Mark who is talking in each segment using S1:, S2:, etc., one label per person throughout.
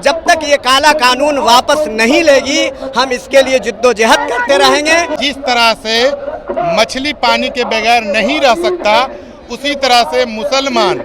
S1: जब तक ये काला कानून वापस नहीं लेगी हम इसके लिए जिद्दोजहद करते रहेंगे।
S2: जिस तरह से मछली पानी के बगैर नहीं रह सकता, उसी तरह से मुसलमान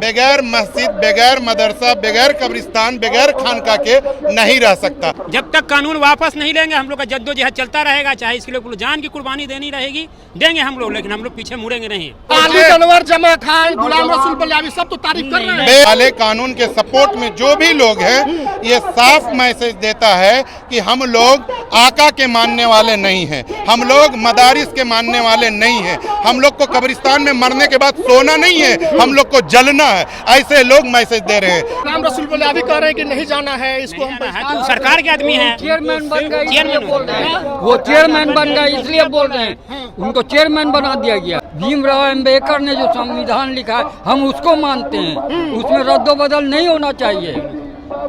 S2: बगैर मस्जिद, बगैर मदरसा, बगैर कब्रिस्तान, बगैर खानका के नहीं रह सकता।
S3: जब तक कानून वापस नहीं लेंगे हम लोग का जद्दोजहद चलता रहेगा, चाहे इसके लिए जान की कुर्बानी देनी रहेगी, देंगे हम लोग, लेकिन हम लोग पीछे मुड़ेंगे नहीं।
S4: अली अनवर, जमा खान, गुलाम रसूल बलियावी सब तो तारीफ कर रहे हैं।
S2: काले कानून के सपोर्ट में जो भी लोग हैं, ये साफ मैसेज देता है कि हम लोग आका के मानने वाले नहीं हैं, हम लोग मदारिस के मानने वाले नहीं हैं, हम लोग को कब्रिस्तान में मरने के बाद सोना नहीं है, हम लोग को जलना है। ऐसे लोग मैसेज दे रहे हैं।
S4: गुलाम रसूल बलियावी कह रहे हैं कि नहीं जाना है, इसको हम
S3: तो सरकार के आदमी है,
S5: चेयरमैन बन गए इसलिए बोल रहे हैं, वो चेयरमैन बन गए इसलिए बोल रहे हैं, उनको चेयरमैन बना दिया गया। भीमराव अम्बेडकर ने जो संविधान लिखा है हम उसको मानते हैं, उसमें रद्दोबदल नहीं होना चाहिए।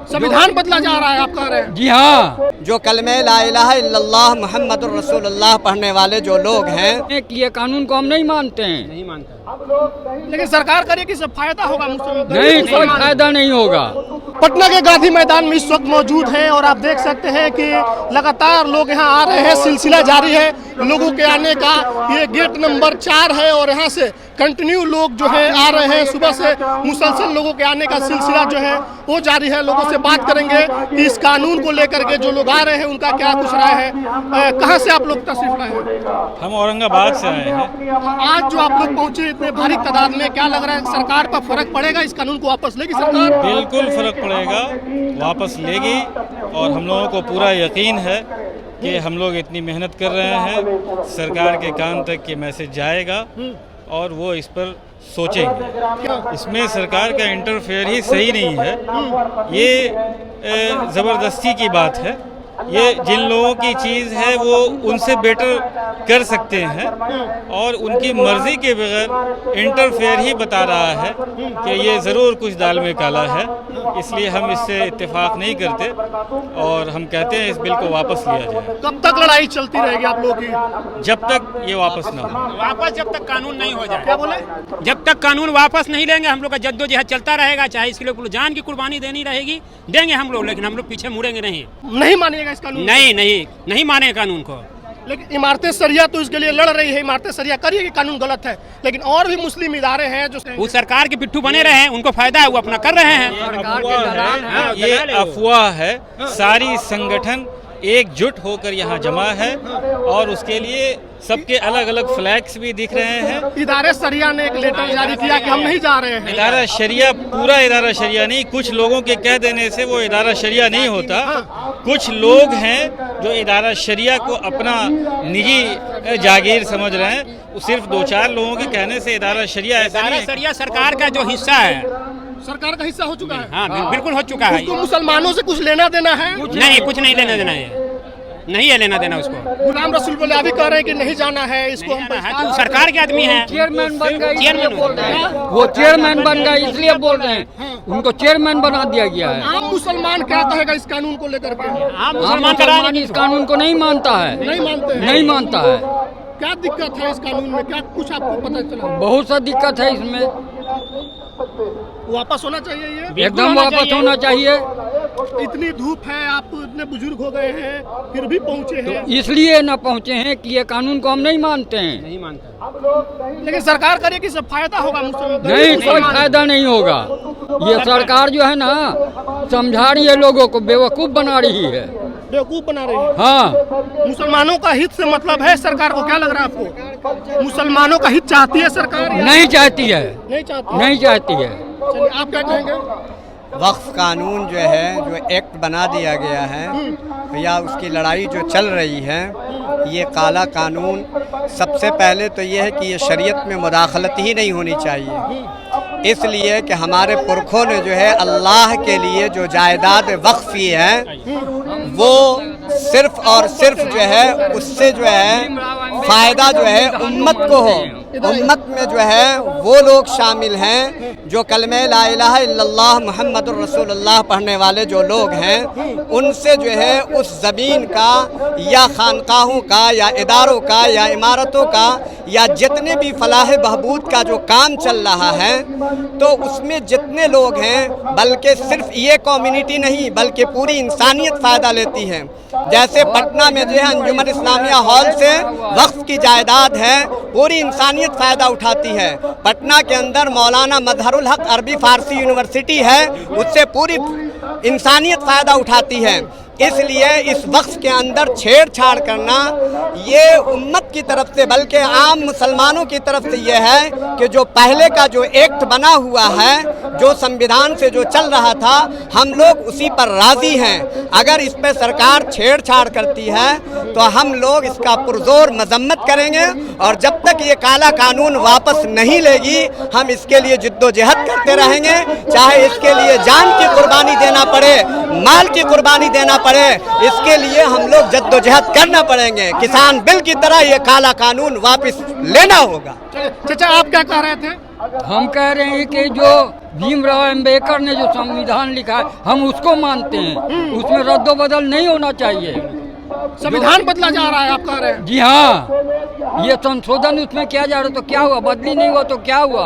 S4: संविधान बदला जा रहा है आप कह रहे हैं?
S5: जी हाँ,
S1: जो कलमे ला इलाहा इल्लल्लाह मुहम्मदुर रसूलुल्लाह पढ़ने वाले जो लोग हैं,
S5: ये कानून को हम नहीं मानते हैं।
S3: नहीं मानता।
S4: लेकिन सरकार करे कि सब फायदा होगा मुसलमान?
S5: नहीं, कोई फायदा नहीं होगा।
S4: पटना के गांधी मैदान में इस वक्त मौजूद हैं और आप देख सकते हैं कि लगातार लोग यहाँ आ रहे हैं, सिलसिला जारी है लोगों के आने का। ये गेट नंबर 4 है और यहाँ से कंटिन्यू लोग जो है आ रहे हैं। सुबह से मुसलसल लोगों के आने का सिलसिला जो है वो जारी है। लोगों से बात करेंगे कि इस कानून को लेकर के जो लोग आ रहे हैं उनका क्या कुछ राय है। कहाँ से आप लोग तशरीफ लाए हैं?
S6: हम औरंगाबाद से आए हैं।
S4: आज जो आप लोग पहुँचे इतने भारी तादाद में, क्या लग रहा है सरकार पर फर्क पड़ेगा? इस कानून को वापस लेगी सरकार?
S6: बिल्कुल फर्क पड़ेगा, वापस लेगी। और हम लोगों को पूरा यकीन है कि हम लोग इतनी मेहनत कर रहे हैं, सरकार के कान तक ये मैसेज जाएगा और वो इस पर सोचेंगे। इसमें सरकार का इंटरफेयर ही सही नहीं है, ये ज़बरदस्ती की बात है। ये जिन लोगों की चीज़ है वो उनसे बेटर कर सकते हैं और उनकी मर्जी के बगैर इंटरफेयर ही बता रहा है कि ये ज़रूर कुछ दाल में काला है। इसलिए हम इससे इत्तेफाक नहीं करते और हम कहते हैं इस बिल को वापस लिया जाए।
S4: कब तक लड़ाई चलती रहेगी आप लोगों की?
S6: जब तक ये वापस ना हो।
S3: वापस जब तक कानून नहीं हो जाए।
S4: क्या बोले?
S3: जब तक कानून वापस नहीं लेंगे हम लोग का जद्दोजहद चलता रहेगा, चाहे इसके लिए जान की कुर्बानी देनी रहेगी, देंगे हम लोग, लेकिन हम लोग पीछे मुड़ेंगे नहीं।
S4: नहीं मानिएगा इस कानून?
S3: नहीं माने कानून को।
S4: लेकिन इमारतें सरिया तो इसके लिए लड़ रही है, इमारतें सरिया करिए कि कानून गलत है, लेकिन और भी मुस्लिम इदारे हैं जो
S3: वो सरकार के पिट्ठू बने रहे हैं, उनको फायदा है, वो अपना कर रहे हैं।
S6: ये अफवाह है। सारी संगठन एकजुट होकर यहाँ जमा है और उसके लिए सबके अलग अलग फ्लैग्स भी दिख रहे हैं।
S4: इदारे सरिया ने एक लेटर जारी किया कि हम नहीं जा रहे हैं।
S6: इदारा शरिया, पूरा इदारा शरिया नहीं, कुछ लोगों के कह देने से वो इदारा शरिया नहीं होता। कुछ लोग हैं जो इदारा शरिया को अपना निजी जागीर समझ रहे हैं। सिर्फ 2-4 लोगों के कहने से इदारा शरिया ऐसा नहीं है।
S3: शरिया सरकार का जो हिस्सा है,
S4: सरकार का हिस्सा हो चुका है।
S3: हाँ बिल्कुल हो चुका है।
S4: उसको मुसलमानों से कुछ लेना देना है?
S3: नहीं, कुछ नहीं लेना देना है, नहीं है लेना देना उसको।
S4: गुलाम रसूल बलियावी कह रहे हैं कि नहीं जाना है, इसको हम
S3: तो सरकार के आदमी है।
S5: चेयरमैन बन गए इसलिए
S3: चेयरमैन
S5: बोल रहे हैं, वो चेयरमैन बन गए इसलिए बोल रहे हैं, उनको चेयरमैन बना दिया गया है।
S4: आम मुसलमान क्या कहेगा इस कानून को लेकर के?
S3: हाँ,
S5: मुसलमान इस कानून को नहीं मानता है,
S4: नहीं मानते हैं।
S5: नहीं मानता है।
S4: क्या दिक्कत है इस कानून में? क्या कुछ आपको पता चला?
S5: बहुत सा दिक्कत है इसमें,
S4: वापस होना चाहिए ये?
S5: एकदम वापस होना चाहिए।
S4: इतनी धूप है, आप इतने बुजुर्ग हो गए हैं फिर भी पहुंचे हैं।
S5: इसलिए न पहुंचे हैं कि ये कानून को हम नहीं मानते हैं।
S3: नहीं मानता।
S4: लेकिन सरकार करे कि सब फायदा होगा मुसलमान?
S5: नहीं, कोई फायदा नहीं होगा। ये सरकार जो है ना समझा रही है, लोगों को बेवकूफ बना रही है,
S4: बेवकूफ बना रही है।
S5: हाँ,
S4: मुसलमानों का हित से मतलब है सरकार को? क्या लग रहा है आपको? मुसलमानों का हित चाहती है सरकार?
S5: नहीं चाहती है,
S4: नहीं चाहती?
S5: नहीं चाहती है।
S4: चलिए, आप क्या कहेंगे?
S1: वक्फ कानून जो है, जो एक्ट बना दिया गया है या उसकी लड़ाई जो चल रही है, ये काला कानून, सबसे पहले तो ये है कि ये शरीयत में मुदाखलत ही नहीं होनी चाहिए। इसलिए कि हमारे पुरखों ने जो है अल्लाह के लिए जो जायदाद वक्फ की है वो सिर्फ और सिर्फ जो है उससे जो है फ़ायदा जो है उम्मत को हो। उम्मत में जो है वो लोग शामिल हैं जो कलमे ला इलाहा इल्लल्लाह मुहम्मदुर रसूलुल्लाह पढ़ने वाले जो लोग हैं, उनसे जो है उस ज़मीन का या खानकाहों का या इदारों का या इमारतों का या जितने भी फलाह बहबूद का जो काम चल रहा है, तो उसमें जितने लोग हैं, बल्कि सिर्फ ये कम्युनिटी नहीं बल्कि पूरी इंसानियत फ़ायदा लेती है। जैसे पटना में जो है अंजुमन इस्लामिया हॉल से वक्फ की जायदाद है, पूरी इंसानियत फ़ायदा उठाती है। पटना के अंदर मौलाना मजहरुल हक अरबी फ़ारसी यूनिवर्सिटी है, उससे पूरी इंसानियत फ़ायदा उठाती है। इसलिए इस वक्फ के अंदर छेड़छाड़ करना ये उम्मत की तरफ से बल्कि आम मुसलमानों की तरफ से ये है कि जो पहले का जो एक्ट बना हुआ है, जो संविधान से जो चल रहा था, हम लोग उसी पर राज़ी हैं। अगर इस पर सरकार छेड़छाड़ करती है तो हम लोग इसका पुरजोर मजम्मत करेंगे और जब तक ये काला कानून वापस नहीं लेगी हम इसके लिए जिद्दोजहद करते रहेंगे, चाहे इसके लिए जान की कुर्बानी देना पड़े, माल की कुर्बानी देना पड़े, इसके लिए हम लोग जद्दोजहद करना पड़ेंगे। किसान बिल की तरह ये काला कानून वापस लेना होगा।
S4: चाचा आप क्या कह रहे थे?
S5: हम कह रहे हैं कि जो भीमराव अम्बेडकर ने जो संविधान लिखा है हम उसको मानते हैं, उसमें रद्दो बदल नहीं होना चाहिए।
S4: संविधान बदला जा रहा है आप कह रहे हैं?
S5: जी हाँ, ये संशोधन उसमें किया जा रहा है तो क्या हुआ, बदली नहीं हुआ तो क्या हुआ?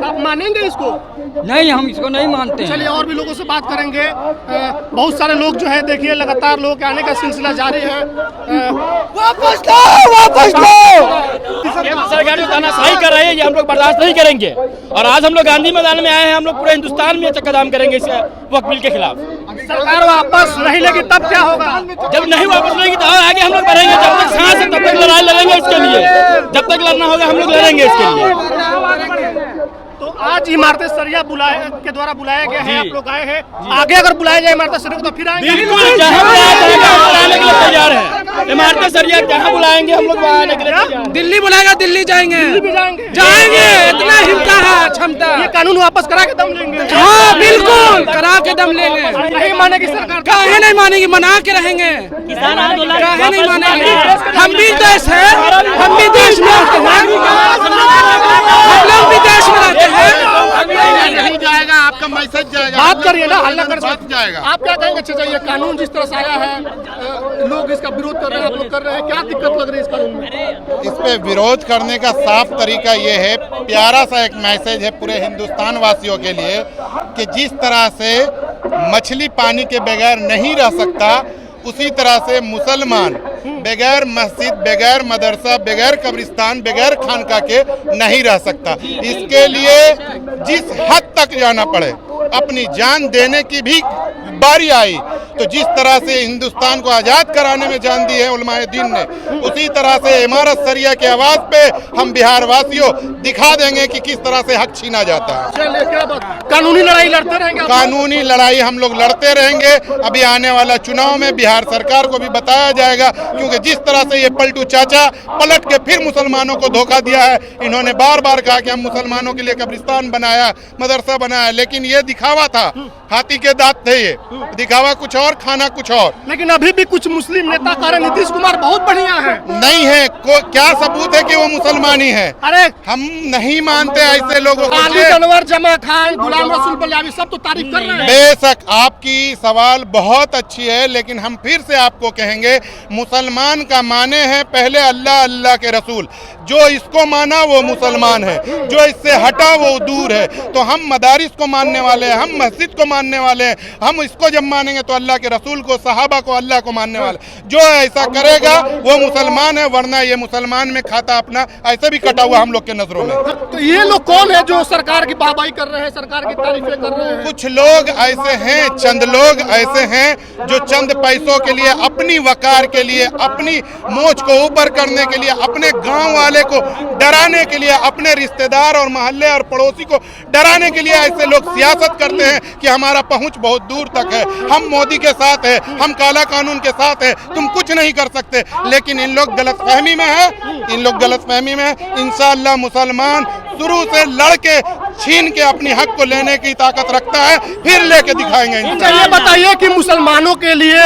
S4: आप मानेंगे इसको?
S5: नहीं, हम इसको नहीं मानते हैं।
S4: चलिए और भी लोगों से बात करेंगे। बहुत सारे लोग जो है देखिए लगातार लोग के आने का सिलसिला जारी है।
S7: वापस लो, वापस लो। सरकार जो तानाशाही कर रही है ये हम लोग बर्दाश्त नहीं करेंगे और आज हम लोग गांधी मैदान में आए हैं। हम लोग पूरे हिंदुस्तान में चक्काजाम करेंगे इस वक्त बिल के खिलाफ।
S4: सरकार वापस नहीं लेगी तब क्या होगा?
S7: जब नहीं वापस लेगी तो आगे हम लोग बढ़ेंगे। जब तक सांस है तब तक लड़ाई लड़ेंगे इसके लिए। जब तक लड़ना होगा हम लोग लड़ेंगे इसके लिए।
S4: तो आज इमारत सरिया के द्वारा बुलाया गया है, आप लोग आए हैं। आगे अगर बुलाया जाए इमारत सरिया को तो फिर आएंगे?
S7: बिल्कुल, जहाँ बुलाने के लिए तैयार है। इमारत सरिया जहाँ बुलाएंगे हम लोग आने के लिए।
S8: दिल्ली बुलाएगा, दिल्ली जाएंगे,
S4: दिल्ली भी जाएंगे।
S8: इतना हिम्मत है, क्षमता।
S4: ये कानून वापस करा के दम लेंगे?
S8: हाँ बिल्कुल, करा के दम लेंगे।
S4: नहीं मानेगी सरकार?
S8: काहे नहीं मानेगी, मना के रहेंगे।
S7: किसान आंदोलन
S8: काहे नहीं मानेगी? हम भी देश है, हम भी देश में रहते हैं, हम लोग भी देश में रहते हैं।
S2: नहीं जाएगा, आपका मैसेज जाएगा।
S4: बात करिए ना, हल्ला कर
S2: जाएगा।
S4: आप क्या कहेंगे? अच्छा ये कानून जिस तरह से आया है, लोग इसका विरोध कर रहे हैं, आप लोग कर रहे हैं, क्या दिक्कत लग रही है इस कानून में?
S2: इस पे विरोध करने का साफ तरीका ये है, प्यारा सा एक मैसेज है पूरे हिंदुस्तान वासियों के लिए कि जिस तरह से मछली पानी के बगैर नहीं रह सकता, उसी तरह से मुसलमान बगैर मस्जिद, बगैर मदरसा, बगैर कब्रिस्तान, बगैर खानका के नहीं रह सकता। इसके लिए जिस हद तक जाना पड़े, अपनी जान देने की भी बारी आई, तो जिस तरह से हिंदुस्तान को आज़ाद कराने में जान दी है उलमाए दीन ने, उसी तरह से इमारत सरिया की आवाज़ पे हम बिहार वासियों दिखा देंगे कि किस तरह से हक छीना जाता है।
S4: चलिए क्या बात, कानूनी लड़ाई लड़ते रहेंगे?
S2: कानूनी लड़ाई हम लोग लड़ते रहेंगे। अभी आने वाला चुनाव में बिहार सरकार को भी बताया जाएगा, क्योंकि जिस तरह से ये पलटू चाचा पलट के फिर मुसलमानों को धोखा दिया है। इन्होंने बार बार कहा कि हम मुसलमानों के लिए कब्रिस्तान बनाया, मदरसा बनाया, लेकिन ये दिखावा था, हाथी के दांत थे। ये दिखावा कुछ और, खाना कुछ और।
S4: लेकिन अभी भी कुछ मुस्लिम नेता कह रहे हैं नीतीश कुमार बहुत बढ़िया है।
S2: नहीं है, क्या सबूत है कि वो मुसलमानी है?
S4: अरे
S2: हम नहीं मानते ऐसे लोगों को।
S4: अली अनवर, जमा खान, गुलाम रसूल पंजाबी सब तो तारीफ कर रहे हैं।
S2: बेशक आपकी सवाल बहुत अच्छी है, लेकिन हम फिर से आपको कहेंगे, मुसलमान का माने हैं पहले अल्लाह, अल्लाह के रसूल। जो इसको माना वो मुसलमान है, जो इससे हटा वो दूर है। तो हम मदारिस को मानने वाले हैं, हम मस्जिद को मानने वाले हैं। हम इसको जब मानेंगे तो अल्लाह के रसूल को, सहाबा को, अल्लाह को मानने वाले। जो ऐसा करेगा वो मुसलमान है, वरना ये मुसलमान में खाता अपना ऐसे भी कटा हुआ हम लोग के नजरों में।
S4: तो ये लोग कौन है जो सरकार की वाहवाही कर रहे हैं, सरकार की तारीफें कर रहे हैं?
S2: कुछ लोग ऐसे हैं, चंद लोग ऐसे हैं जो चंद पैसों के लिए, अपनी वकार के लिए, अपनी मोच को ऊपर करने के लिए, अपने गांव वाले को डराने के लिए, अपने रिश्तेदार और मोहल्ले और पड़ोसी को डराने के लिए ऐसे लोग सियासत करते हैं कि हमारा पहुंच बहुत दूर तक है, हम मोदी के साथ है, हम काला कानून के साथ है, तुम कुछ नहीं कर सकते। लेकिन इन लोग गलतफहमी में है, इन लोग गलतफहमी में है। इंशाअल्लाह मुसलमान शुरू से लड़के छीन के अपनी हक को लेने की ताकत रखता है, फिर लेके दिखाएंगे।
S4: ये बताइए कि मुसलमानों के लिए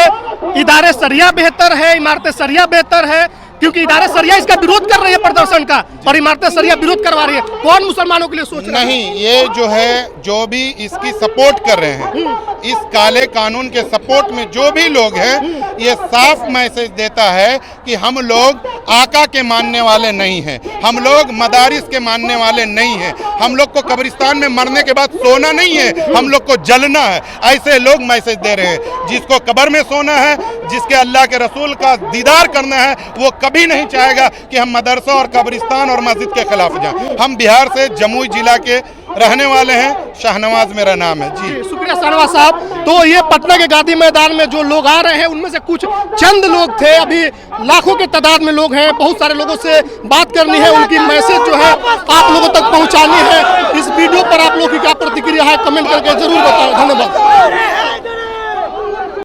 S4: इदारे सरिया बेहतर है, इमारत सरिया बेहतर है, क्योंकि इदारे शरिया इसका विरोध कर रही है प्रदर्शन का, और इमारतें शरिया विरोध करवा रही है। कौन मुसलमानों के लिए सोच रहा है?
S2: नहीं, ये जो है जो भी इसकी सपोर्ट कर रहे हैं, इस काले कानून के सपोर्ट में जो भी लोग हैं, ये साफ मैसेज देता है कि हम लोग आका के मानने वाले नहीं हैं, हम लोग मदारिस के मानने वाले नहीं हैं, हम लोग को कब्रिस्तान में मरने के बाद सोना नहीं है, हम लोग को जलना है। ऐसे लोग मैसेज दे रहे हैं। जिसको कब्र में सोना है, जिसके अल्लाह के रसूल का दीदार करना है, वो कभी नहीं चाहेगा कि हम मदरसा और कब्रिस्तान और मस्जिद के खिलाफ जाएं। हम बिहार से जमुई जिला के रहने वाले हैं। शाहनवाज मेरा नाम है जी।
S4: शुक्रिया शाहनवाज साहब। तो ये पटना के गांधी मैदान में जो लोग आ रहे हैं, उनमें से कुछ चंद लोग थे, अभी लाखों के तादाद में लोग हैं। बहुत सारे लोगों से बात करनी है, उनकी मैसेज जो है आप लोगों तक पहुंचानी है। इस वीडियो पर आप लोगों की क्या प्रतिक्रिया है, कमेंट करके जरूर बताएं। धन्यवाद।